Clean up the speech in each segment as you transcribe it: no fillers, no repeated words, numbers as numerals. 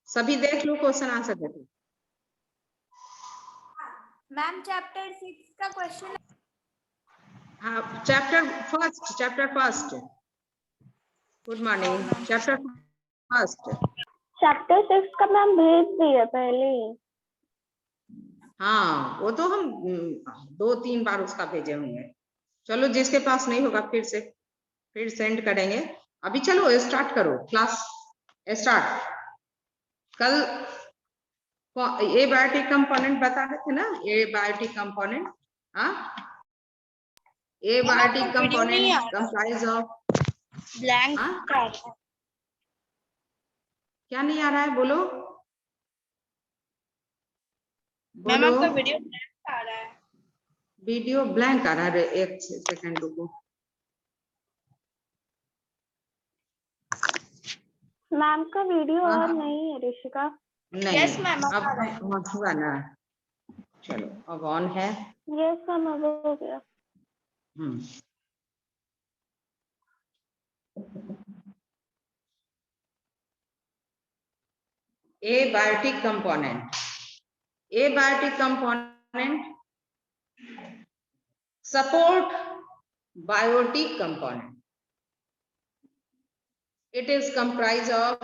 सभी देख लो question answer देखो। मैम चैप्टर 6 का क्वेश्चन। हाँ, chapter first. Good morning. Chapter first. Chapter 6 का मैम भेज दिया पहले ही। हाँ, वो तो हम 2-3 बार उसका भेजे होंगे। चलो, जिसके पास नहीं होगा फिर सेंड करेंगे। अभी चलो स्टार्ट करो, क्लास स्टार्ट। कल एबायोटिक कंपोनेंट बता रहे थे ना, एबायोटिक कंपोनेंट। हाँ, abiotic component comprise of blank. क्या नहीं आ रहा है, बोलो मैम बोलो। आपका वीडियो ब्लैंक आ रहा है। वीडियो ब्लैंक आ रहा है, एक सेकंड रुको। मैम का वीडियो हाँ, और नहीं है ऋषिका। नहीं। यस मैम अब हुआ ना। चलो, अब ऑन है। यस मैम अब हो गया। Abiotic component support biotic component. It is comprised of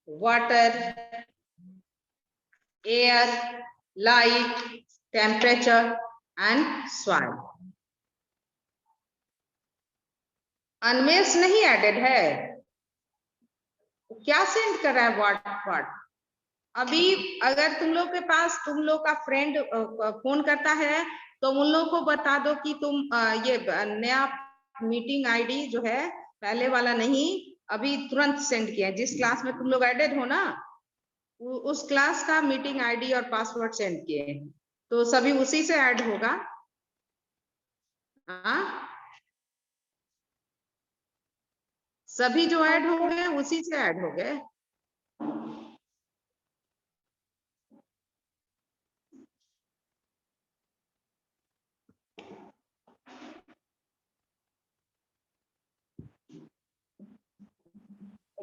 water, air, light, temperature and soil. अनमेष नहीं एडेड है, क्या सेंड कर रहा है व्हाट। अभी अगर तुम लोग के पास तुम लोग का फ्रेंड फोन करता है तो उन लोगों को बता दो कि तुम ये नया मीटिंग आईडी जो है, पहले वाला नहीं, अभी तुरंत सेंड किया। जिस क्लास में तुम लोग एडेड हो ना, उस क्लास का मीटिंग आईडी और पासवर्ड सेंड किए, तो सभी उसी से ऐड होगा। हाँ, सभी जो ऐड हो गए उसी से ऐड हो गए।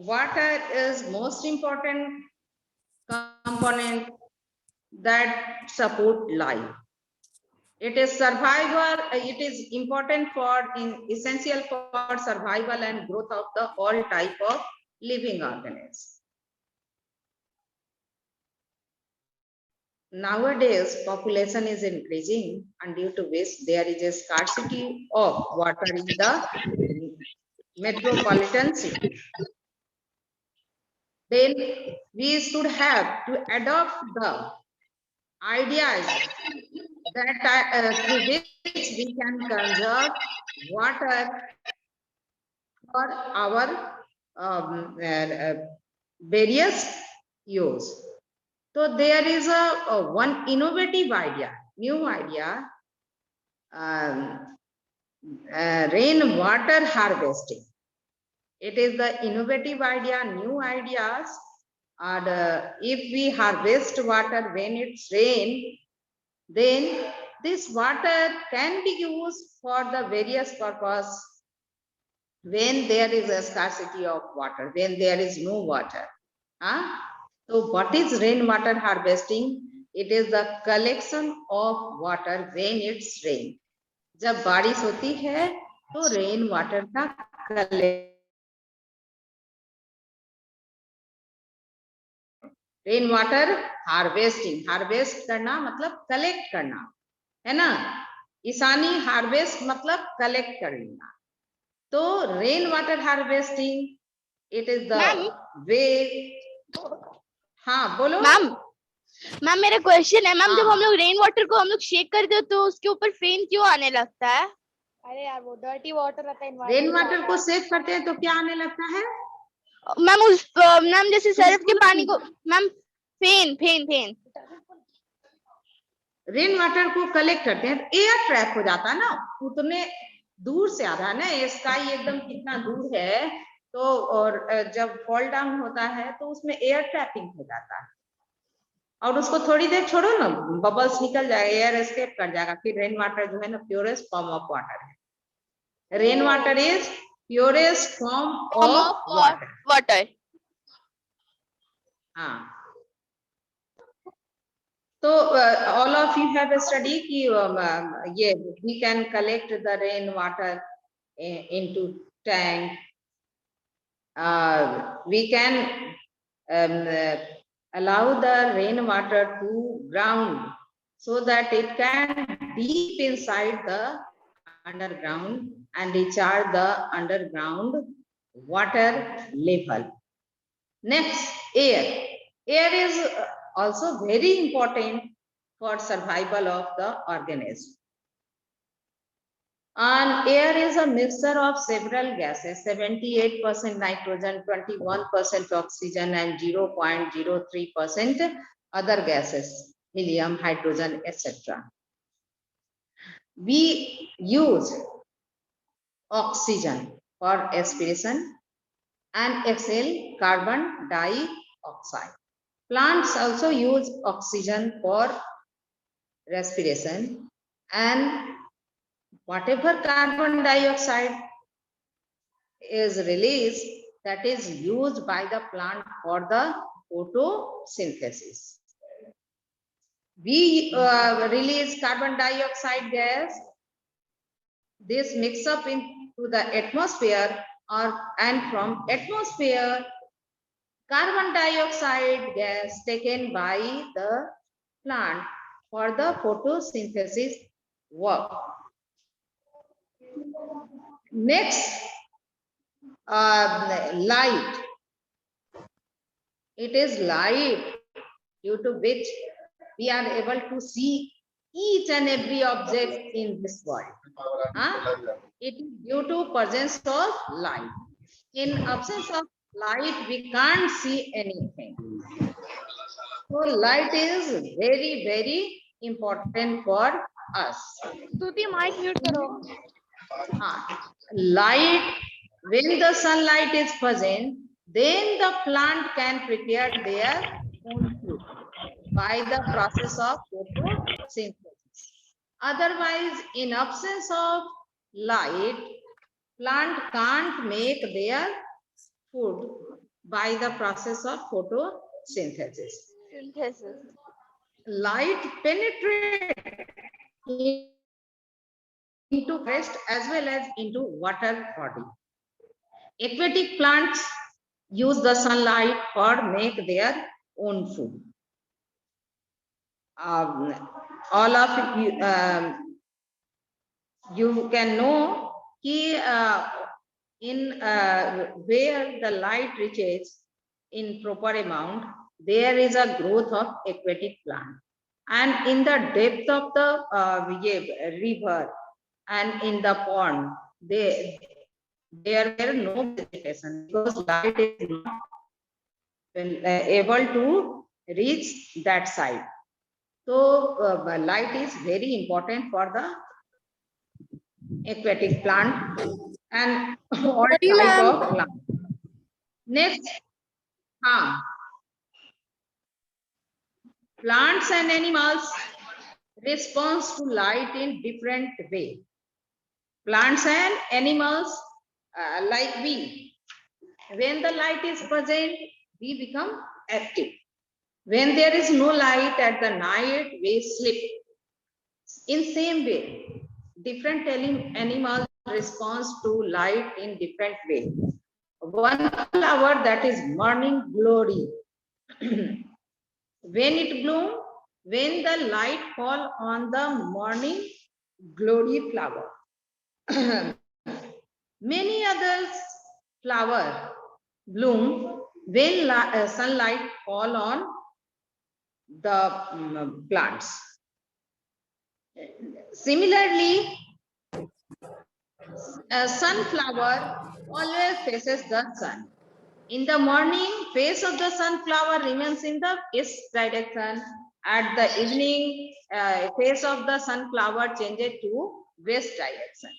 Water is most important component that support life. It is important essential for survival and growth of the all type of living organisms. Nowadays, population is increasing, and due to which there is a scarcity of water in the metropolitan city. Then we should have to adopt the ideas that through which we can conserve water for our various use. So there is a one innovative idea, new idea, rainwater harvesting. It is the innovative idea, new ideas. And if we harvest water when it's rain, then this water can be used for the various purpose when there is a scarcity of water, when there is no water. So what is rainwater harvesting? It is the collection of water when it's rain. जब बारिश होती है तो rain water का rain water harvesting, harvest करना मतलब collect करना है ना। ईशानी, हार्वेस्ट मतलब कलेक्ट करना। तो rain water harvesting it is the way. हाँ बोलो मैम मेरा क्वेश्चन है मैम, जब हम लोग रेन वाटर को हम लोग शेक करते हो तो उसके ऊपर फेन क्यों आने लगता है? अरे यार वो डर्टी वाटर रहता है। रेन वाटर को शेक करते हैं तो क्या आने लगता है मैम? उस मैम जैसे सर्फ के पानी को मैम फेन रेन वाटर को कलेक्ट करते हैं तो एयर ट्रैप हो जाता है ना, उतने दूर से आ रहा है ना, स्काई एकदम कितना दूर है, तो और जब फॉल डाउन होता है तो उसमें एयर ट्रैपिंग हो जाता है, और उसको थोड़ी देर छोड़ो ना, बबल्स निकल जाएगा, एयर एस्केप कर जाएगा, फिर रेन वाटर जो है ना प्योरेस्ट फॉर्म ऑफ वाटर है। Rain water is purest form of water. Water. हाँ, So all of you have studied कि ये we can collect the rain water into tank. We can allow the rainwater to ground so that it can deep inside the underground and recharge the underground water level. Next, air. Air is also very important for survival of the organism. And air is a mixture of several gases, 78% nitrogen, 21% oxygen, and 0.03% other gases, helium, hydrogen, etc. We use oxygen for respiration and exhale carbon dioxide. Plants also use oxygen for respiration, and whatever carbon dioxide is released, that is used by the plant for the photosynthesis. We release carbon dioxide gas. This mix up into the atmosphere, and from atmosphere, carbon dioxide gas taken by the plant for the photosynthesis work. Next, light. It is light due to which we are able to see each and every object in this world. It is due to presence of light. In absence of light, we can't see anything. So light is very, very important for us. Stuti, mic mute karo. Light, when the sunlight is present, then the plant can prepare their own food by the process of photosynthesis. Otherwise, in absence of light, plant can't make their food by the process of photosynthesis. Light penetrates into forest as well as into water body. Aquatic plants use the sunlight for make their own food. All of you can know that in where the light reaches in proper amount, there is a growth of aquatic plant, and in the depth of the river and in the pond, there were no vegetation because light is not able to reach that side. So light is very important for the aquatic plant and all type of plant. Next, plants and animals respond to light in different way. Plants and animals like we, when the light is present, we become active. When there is no light at the night, we sleep. In same way, different animals respond to light in different way. One flower, that is morning glory. When it blooms, when the light fall on the morning glory flower. Many other flower bloom when sunlight fall on the plants. Similarly, a sunflower always faces the sun. In the morning, face of the sunflower remains in the east direction. At the evening, face of the sunflower changes to west direction.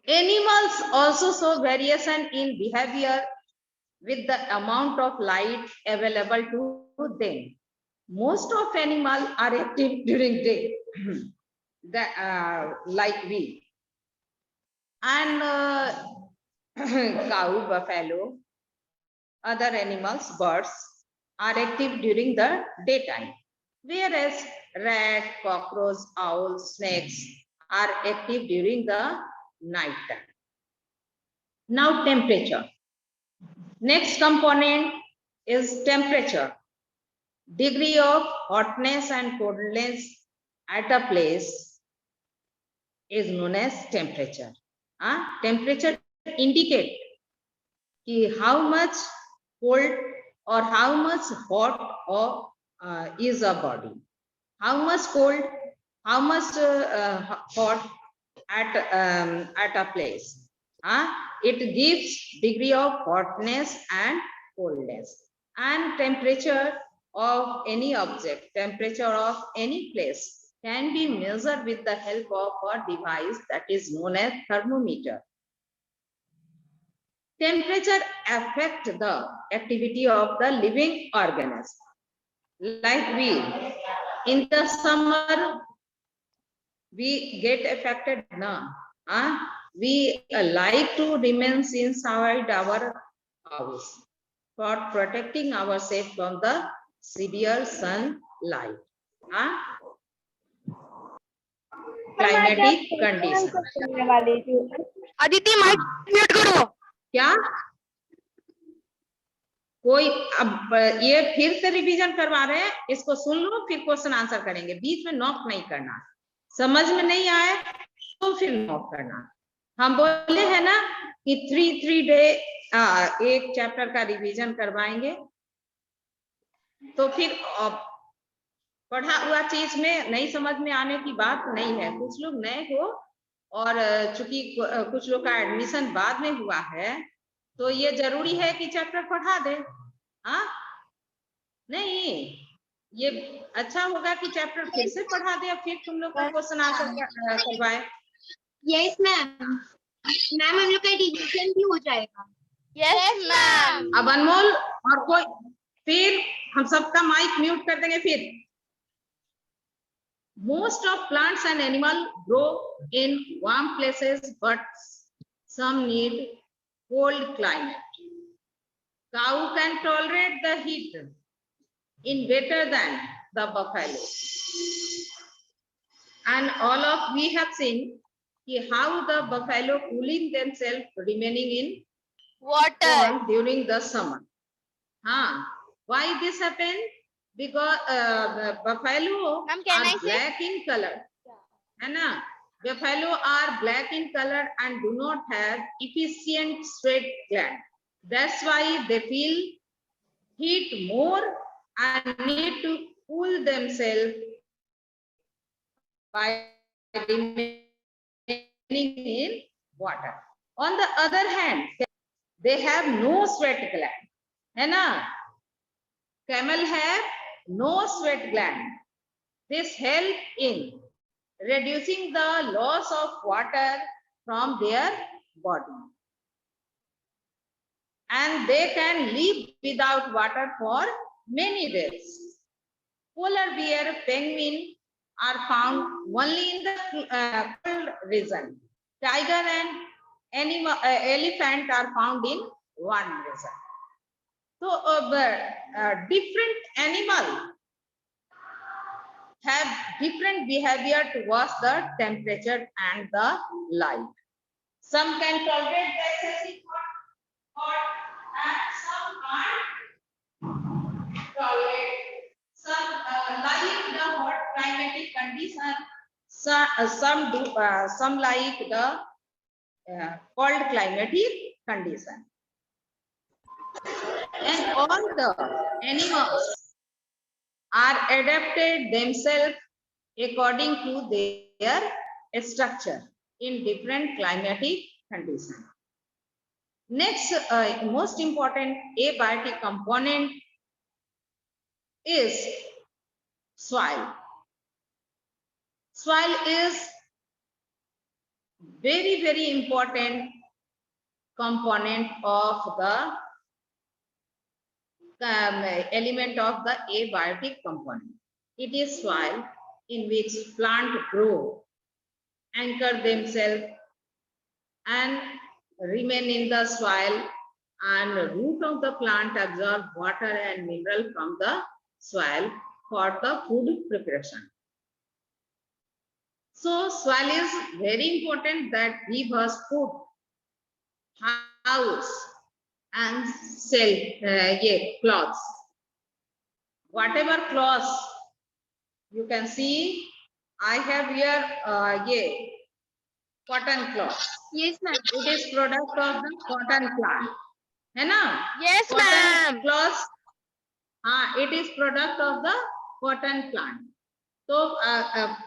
Animals also show variation in behavior with the amount of light available to them. Most of animals are active during day, like we. And cow, buffalo, other animals, birds, are active during the daytime, whereas rat, cockroach, owls, snakes are active during the night time. Now temperature. Next component is temperature. Degree of hotness and coldness at a place is known as temperature. Temperature indicate how much cold or how much hot or is a body. How much cold, how much hot at a place. It gives degree of hotness and coldness. And temperature of any object, temperature of any place can be measured with the help of a device that is known as thermometer. Temperature affects the activity of the living organism. Like we, in the summer, we get affected now. We like to remain inside our house for protecting ourselves from the severe sunlight. Climatic condition. Aditi mic mute करो। क्या कोई अब ये फिर से revision करवा रहे हैं, इसको सुन लो फिर क्वेश्चन आंसर करेंगे, बीच में नॉक नहीं करना, समझ में नहीं आए तो फिर नॉक करना। हम बोले हैं ना कि 3 डे एक चैप्टर का रिवीजन करवाएंगे, तो फिर पढ़ा हुआ चीज में नहीं समझ में आने की बात नहीं है। कुछ लोग नए हो और चूंकि कुछ लोग का एडमिशन बाद में हुआ है, तो ये जरूरी है कि चैप्टर पढ़ा दे। नहीं, ये अच्छा होगा कि चैप्टर फिर से पढ़ा दे, फिर तुम लोग का क्वेश्चन आंसर करवाए। यस मैम, मैम हम लोग का रिवीजन भी हो जाएगा। Yes ma'am. अब अनमोल और कोई, फिर हम सबका माइक म्यूट कर देंगे। फिर most of plants and animals grow in warm places, but some need cold climate. Cow can tolerate the heat in better than the buffalo. And all of we have seen how the buffalo cooling themselves remaining in Water. during the summer. Why this happened? Because buffalo Ma'am, can I are say? black in color. है ना? Buffalo are black in color and do not have efficient sweat gland. That's why they feel heat more and need to cool themselves by remaining in water. On the other hand, they have no sweat gland. है ना? Camel have no sweat gland. This helps in reducing the loss of water from their body. And they can live without water for many days. Polar bear, penguin are found only in the cold region. Tiger and elephant are found in warm region. So different animals have different behavior towards the temperature and the light. Some can tolerate the excessive hot and some can't tolerate. Some like the hot climatic condition. Some do. Some like the cold climatic condition. And all the animals are adapted themselves according to their structure in different climatic conditions. Next, most important abiotic component is soil. Soil is very, very important component of the element of the abiotic component. It is soil in which plants grow, anchor themselves, and remain in the soil and root of the plant absorb water and mineral from the soil for the food preparation. So soil is very important that give us food, house, and clothes. Whatever clothes you can see, I have here cotton cloth. Yes, ma'am. It is product of the cotton plant. है ना? Yes, Cotton ma'am. cloth, it is product of the cotton plant. So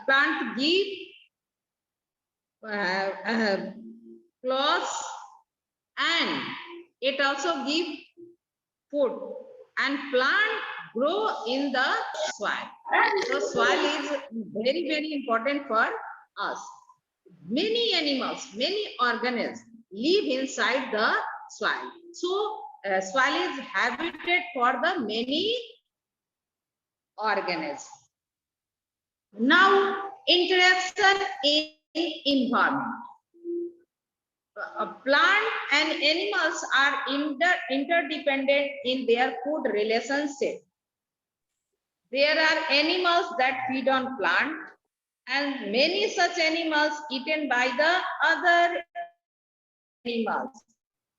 plant give cloth and it also give food, and plant grow in the soil. So soil is very important for us. Many animals, many organisms live inside the soil. So soil is habitat for the many organisms. Now, interaction in environment. Plant and animals are interdependent in their food relationship. There are animals that feed on plant, and many such animals eaten by the other animals.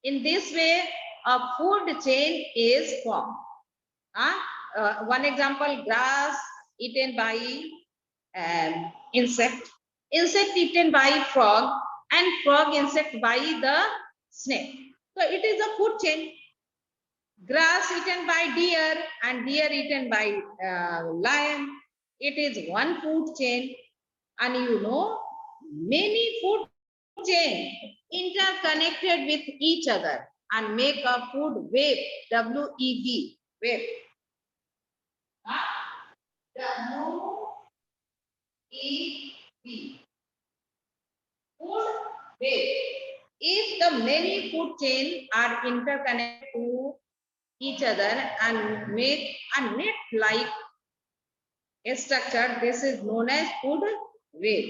In this way, a food chain is formed. One example, grass eaten by insect, insect eaten by frog, and frog insect by the snake. So it is a food chain. Grass eaten by deer and deer eaten by lion. It is one food chain, and you know many food chain interconnected with each other and make a food web. W-E-B, web. W-E-B. Food web. If the many food chains are interconnected to each other and make a net-like structure, this is known as food web.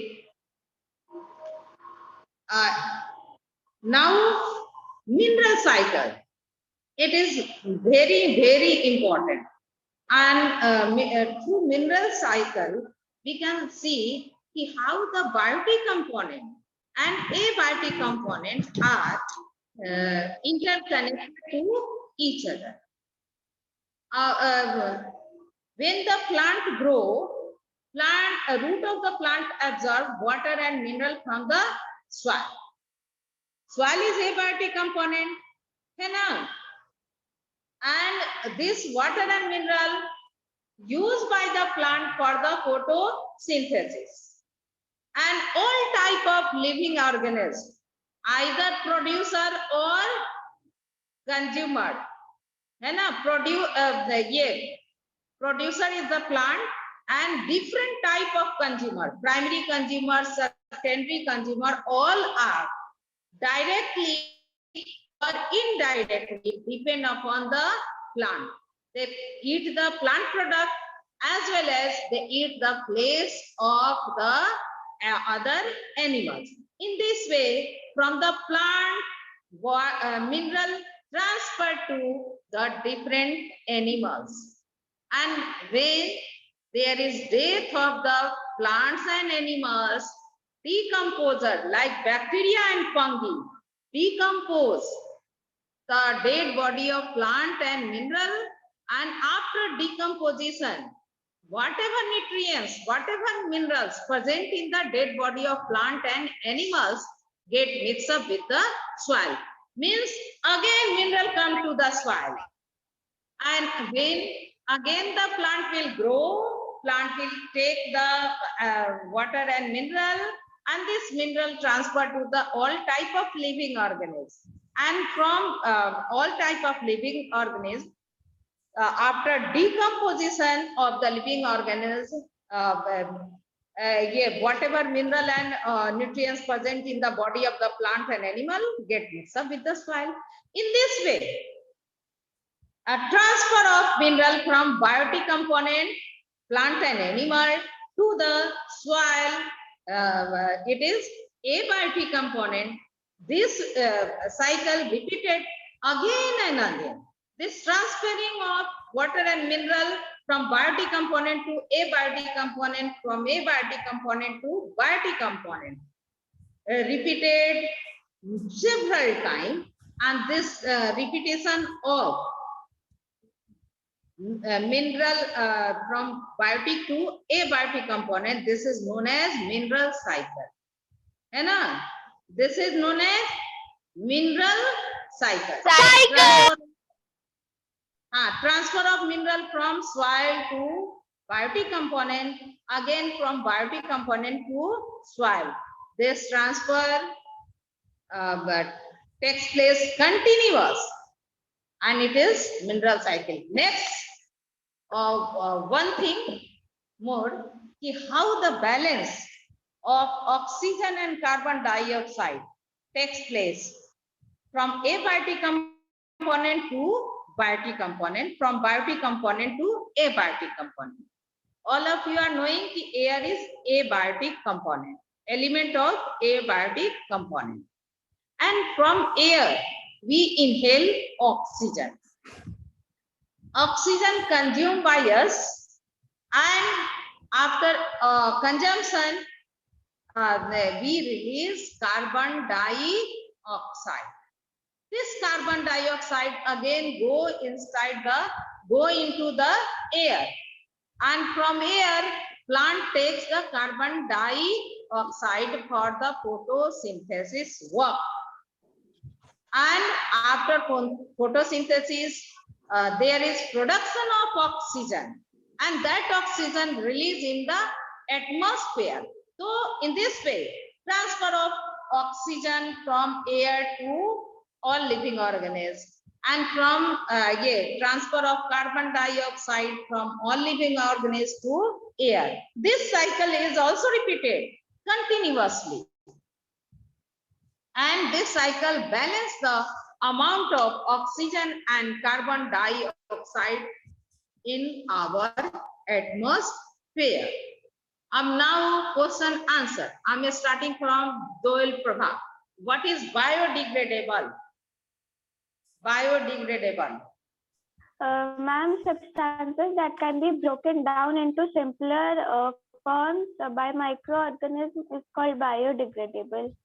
Now, mineral cycle. It is very important. And through mineral cycle, we can see how the biotic component and abiotic components are interconnected to each other. When the plant grow, root of the plant absorb water and mineral from the soil. Soil is abiotic component, है ना? And this water and mineral used by the plant for the photosynthesis. And all type of living organisms, either producer or consumer, है ना? Producer is the plant, and different type of consumer, primary consumer, secondary consumer, all are directly or indirectly depend upon the plant. They eat the plant product as well as they eat the flesh of the other animals. In this way, from the plant, mineral transfer to the different animals. And when there is death of the plants and animals, decomposer like bacteria and fungi decompose the dead body of plant and mineral, and after decomposition, whatever nutrients, whatever minerals present in the dead body of plant and animals get mixed up with the soil. Means again mineral come to the soil, and when again the plant will grow, plant will take the water and mineral, and this mineral transfer to the all type of living organisms. And from all type of living organisms, after decomposition of the living organisms, whatever mineral and nutrients present in the body of the plant and animal get mixed up with the soil. In this way, a transfer of mineral from biotic component, plant and animal, to the soil, it is abiotic component. This cycle repeated again and again. This transferring of water and mineral from biotic component to abiotic component, from abiotic component to biotic component, repeated several times, and this repetition of mineral from biotic to abiotic component, this is known as mineral cycle. है ना? This is known as mineral cycle. Transfer of mineral from soil to biotic component, again from biotic component to soil. This transfer but takes place continuous, and it is mineral cycle. Next, one thing more, how the balance of oxygen and carbon dioxide takes place from abiotic component to biotic component, from biotic component to abiotic component. All of you are knowing that air is abiotic component, element of abiotic component, and from air we inhale oxygen. Oxygen consumed by us, and after consumption we release carbon dioxide. This carbon dioxide again go into the air, and from air plant takes the carbon dioxide for the photosynthesis work, and after photosynthesis there is production of oxygen, and that oxygen released in the atmosphere. So in this way, transfer of oxygen from air to all living organisms, and from transfer of carbon dioxide from all living organisms to air. This cycle is also repeated continuously, and this cycle balances the amount of oxygen and carbon dioxide in our atmosphere. Now question answer. I'm starting from Doyle Prabha. What is biodegradable? Biodegradable. Ma'am, substances that can be broken down into simpler forms by microorganisms is called biodegradable.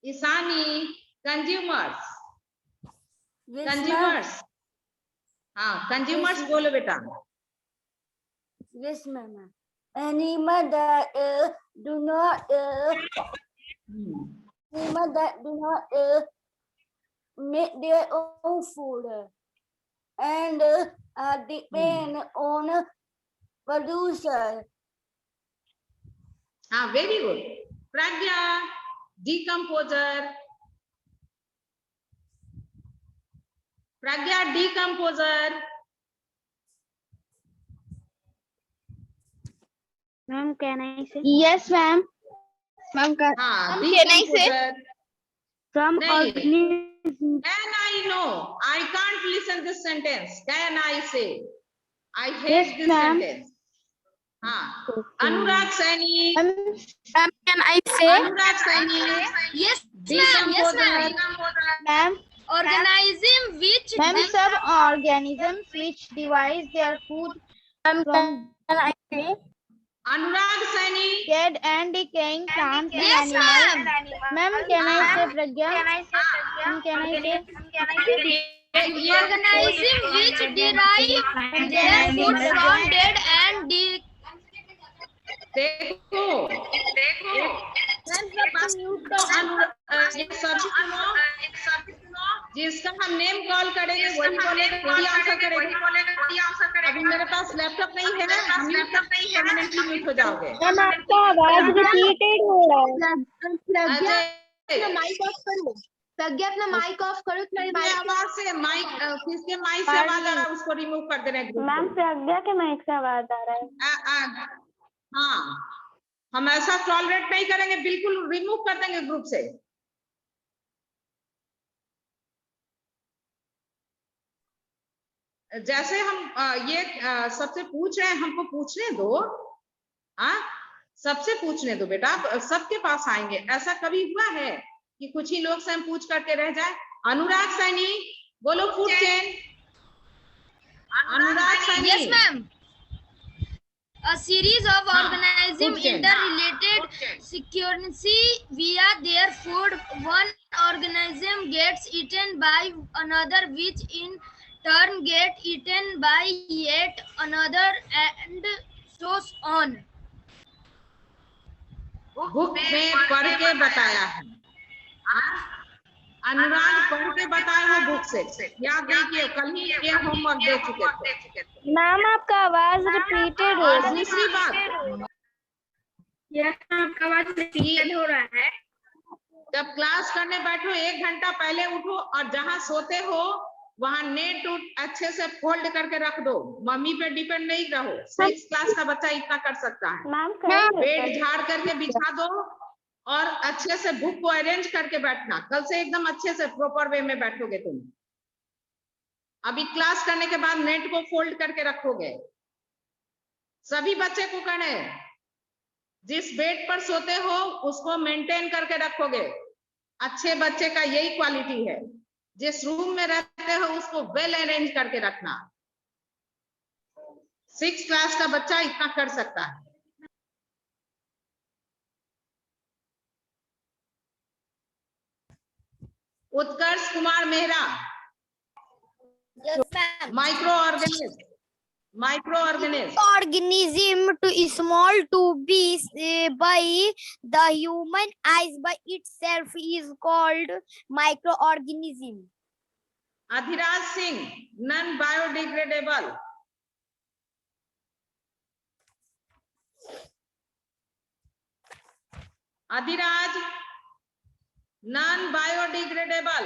Isani, consumers. Yes, Consumers. हाँ, consumers बोलो बेटा. Yes, ma'am. Animal that do not make their own food and depend on producer. Very good. Pragya, decomposer. Pragya, decomposer. Ma'am, can I say? Yes, ma'am. Ma'am, can I say? Decomposer. From Nahi. organisms. Can I know? I can't listen this sentence. Can I say? I hate Yes, this ma'am. sentence. Anurag Saini. Ma'am, can I say? Anurag Saini. Yes, Decomposer. Ma'am, organism which ma'am, some organisms which devise their food from Can I say? Anurag Saini. dead and decaying plants and Yes, animals. ma'am. Ma'am, can I say Pragya? Ma'am, can I say? Organism which derive their food from dead and देखो ये सभी सुनो, जिसका हम name call करेंगे वही बोलेगा, वही आंसर करेगा। अभी मेरे पास लैपटॉप नहीं है, परमानेंटली म्यूट हो जाओगे। मैम, आपका आवाज रिपीटेड हो रहा है। माइक ऑफ करो। प्रज्ञा, अपना माइक ऑफ करो। मेरी आवाज से माइक, किसके माइक से आवाज आ रहा है उसको रिमूव कर देना ग्रुप मैम, प्रज्ञा के माइक से आवाज आ रहा है। हाँ, हम ऐसा टॉलरेट नहीं करेंगे, बिल्कुल रिमूव कर देंगे ग्रुप से। जैसे हम ये सबसे पूछ रहे हैं, हमको पूछने दो। सबसे पूछने दो बेटा, सबके पास आएंगे। ऐसा कभी हुआ है कि कुछ ही लोग से हम पूछ करके रह जाए? अनुराग सैनी, बोलो food chain. Anurag Saini. Yes, ma'am. A series of हाँ, organisms food chain. interrelated securely via their food. One organism gets eaten by another, which in turn get eaten by yet another, and so on. Book में पढ़ के बताया है। अनुराग पढ़ के बताए हो बुक से, याद देखिए कल ही ये होमवर्क दे चुके थे। मैम आपका आवाज रिपीटेड हो और रहा है। दूसरी बात, आपका आवाज रिपीटेड हो रहा है। जब क्लास करने बैठो 1 घंटा पहले उठो और जहां सोते हो वहां नेट अच्छे से फोल्ड करके रख दो। मम्मी पे डिपेंड नहीं रहो। 6th क्लास का बच्चा इतना कर सकता है। मैम बेड झाड़ करके बिछा दो और अच्छे से बुक को अरेंज करके बैठना। कल से एकदम अच्छे से प्रॉपर वे में बैठोगे तुम। अभी क्लास करने के बाद नेट को फोल्ड करके रखोगे। सभी बच्चे को कहना है, जिस बेड पर सोते हो उसको मेंटेन करके रखोगे। अच्छे बच्चे का यही क्वालिटी है। जिस रूम में रहते हो उसको वेल अरेंज करके रखना। 6th क्लास का बच्चा इतना कर सकता है। Utkarsh Kumar Mehra. Yes, ma'am. Microorganism. Organism too small to be by the human eyes by itself is called microorganism. Adhiraj Singh, non biodegradable. Adhiraj, non biodegradable.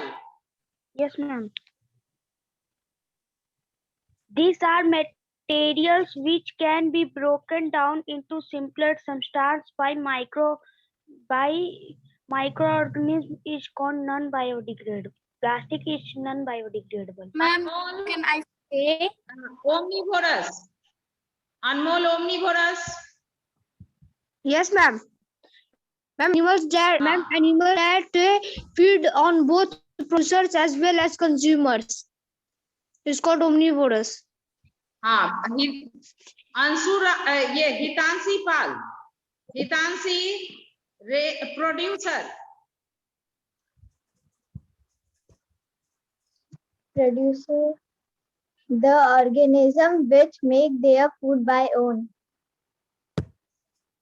Yes, ma'am. These are materials which can be broken down into simpler substances by microorganisms is called non-biodegradable. Plastic is non-biodegradable. Ma'am, can I say? Omnivorous. Anmol omnivorous. Yes, ma'am. Animals that feed on both producers as well as consumers. It's called omnivorous. हाँ, ये हितांशी पाल। हितांशी producer. Producer, the organism which make their food by own.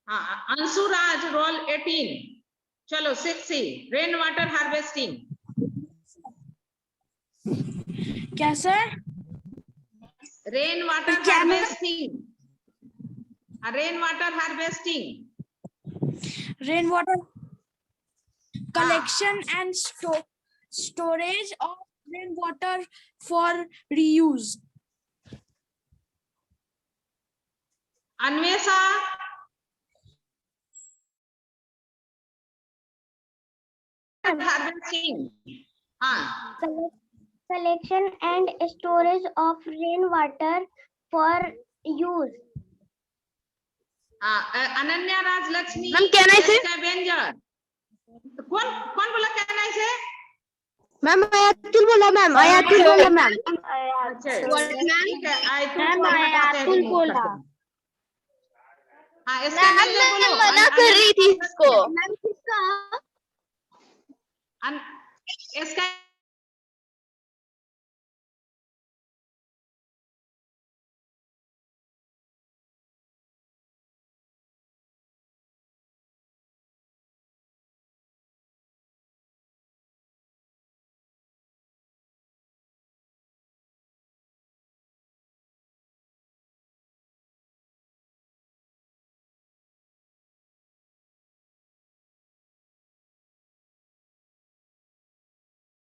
हाँ, अंशुराज role 18। चलो 6C, rain water harvesting. क्या sir? Rain water harvesting. Rain water harvesting. Rainwater collection and storage of rainwater for reuse. Anvesha. Harvesting. हाँ, Collection and storage of rainwater for use. Ananya Rajalakshmi. Ma'am, क्या नाम है? Scavenger. कौन कौन बोला क्या नाम है? मैम आयातुल बोला मैम। आयातुल बोला मैम। अच्छा, ठीक है। आयातुल बोला। हाँ, मैम स्कैवेंजर मैं बोलो। मना कर रही थी इसको। स्कैवेंजर